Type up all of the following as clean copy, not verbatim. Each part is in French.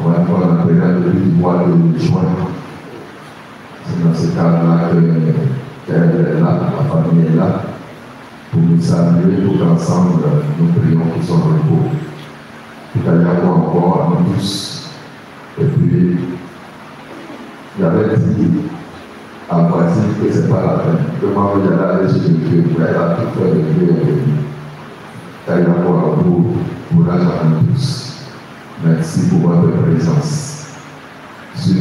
On va voir la période depuis le mois de juin. C'est dans ce cadre-là qu'elle est là, la famille est là, pour nous saluer, pour qu'ensemble nous prions pour son repos. Tout à l'heure encore à nous tous. Et puis, il y avait dit à Voici que ce n'est pas la peine. Comment vous allez aller chez Dieu, vous allez à tout faire de Dieu et de nous. Car il y a encore à vous, courage à nous tous. Merci pour votre présence sur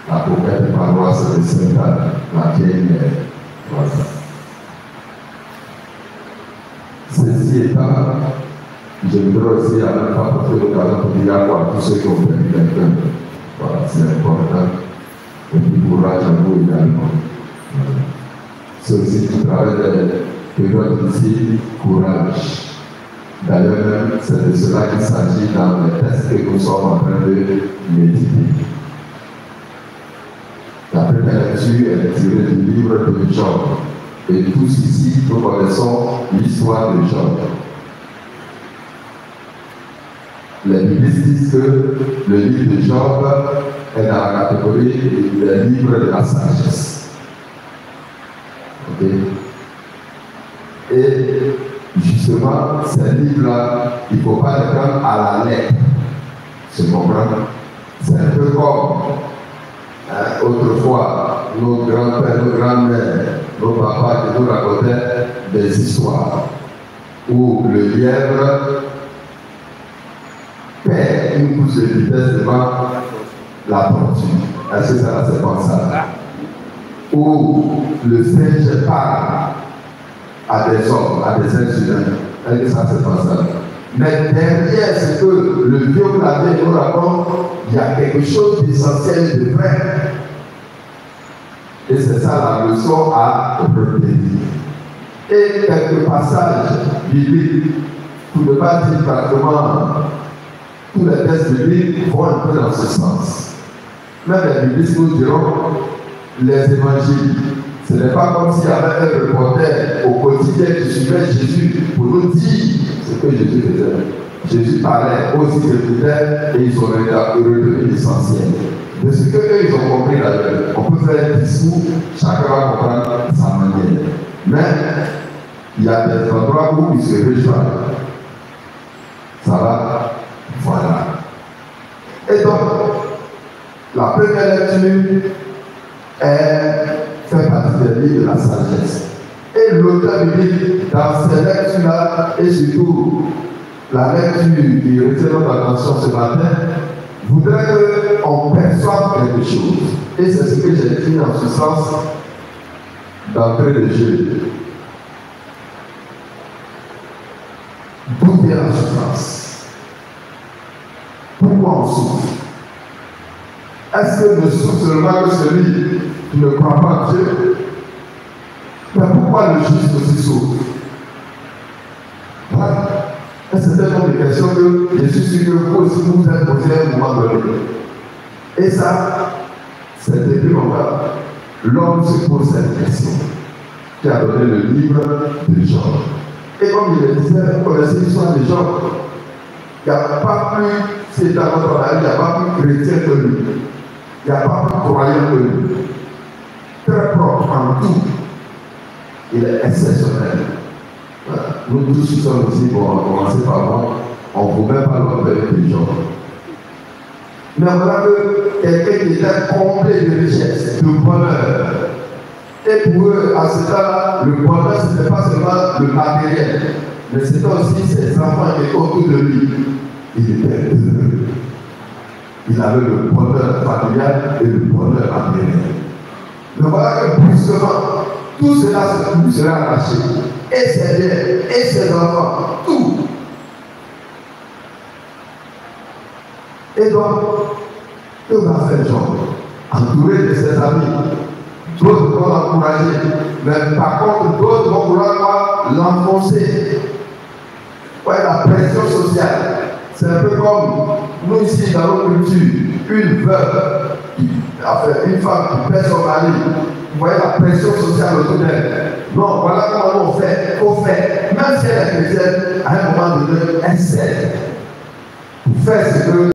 la coquette paroisse de Sainte-Anne, la vieille mère. Voilà. Ceci étant, je voudrais aussi à même pas porter l'occasion pour dire à tous ceux qui ont perdu quelqu'un. Voilà, c'est important. Et puis courage à vous également. Voilà. C'est aussi du travail de notre ici, courage. D'ailleurs, c'est de cela qu'il s'agit dans les textes que nous sommes en train de méditer. La première lecture est tirée du livre de Job. Et tous ici, nous connaissons l'histoire de Job. Les biblistes disent que le livre de Job est dans la catégorie des livres de la sagesse. Ok? Et justement, ces livres-là, il ne faut pas les prendre à la lettre. Tu comprends? C'est un peu comme autrefois, nos grands-pères, nos grands-mères, nos papas qui nous racontaient des histoires où le lièvre perd une pousse de vitesse devant la tortue. Est-ce que ça c'est comme ça? Où le singe parle à des hommes, à des êtres humains. Est-ce que ça c'est comme ça? Mais derrière ce que le vieux clavier nous raconte, il y a quelque chose d'essentiel de vrai. Et c'est ça la leçon à retenir. Et quelques passages bibliques, pour ne pas dire pratiquement tous les textes bibliques vont un peu dans ce sens. Même les biblistes nous diront les évangiles. Ce n'est pas comme s'il y avait un reporter au quotidien qui suivait Jésus pour nous dire ce que Jésus faisait. Jésus parlait aussi de critères et ils ont retenu l'essentiel. De ce qu'eux ils ont compris là-dedans. On peut faire un discours, chacun va comprendre sa manière. Mais il y a des endroits où ils se rejoignent. Ça va? Voilà. Et donc, la première lecture fait partie des livres de la sagesse. Et l'auteur biblique, dans ces lectures-là, et surtout la lecture qui retient notre attention ce matin, voudrait qu'on perçoive quelque chose. Et c'est ce que j'ai dit en ce sens d'entrée de jeu. D'où vient la souffrance? Pourquoi on souffre? Est-ce que ne souffre seulement que celui qui ne croit pas en Dieu? Mais pourquoi le juste aussi souffre? Voilà. Et c'est un nombre de questions que je suis sûr que vous aussi vous êtes posé à un moment donné. Et ça, c'est depuis longtemps. L'homme se pose cette question qui a donné le livre de Job. Et comme je le disais, vous connaissez l'histoire de Job. Il n'y a pas plus, c'est dans votre avis, il n'y a pas plus chrétien que lui. Il n'y a pas plus croyant que lui. Très propre en tout. Il est exceptionnel. Voilà. Nous tous qui sommes ici, on va commencer par moi, on ne vous met pas l'envers des gens. Mais voilà que quelqu'un qui était comblé de richesse, de bonheur. Et pour eux, à ce temps-là, le bonheur, ce n'était pas seulement le matériel, mais c'était aussi ses enfants qui étaient autour de lui. Il était heureux. Il avait le bonheur familial et le bonheur matériel. Mais voilà que brusquement, tout cela lui sera arraché. Et ses biens, et ses enfants, tout. Et donc, que va faire Job? Entouré de ses amis. D'autres vont l'encourager. Mais par contre, d'autres vont vouloir l'enfoncer. Ouais, la pression sociale. C'est un peu comme nous ici dans notre culture. Une veuve, enfin, une femme qui perd son mari. Vous voyez la pression sociale autour d'elle. Non, voilà comment on fait. Il faut faire. Même si elle est chrétienne, à un moment donné, elle sait. Pour faire ce que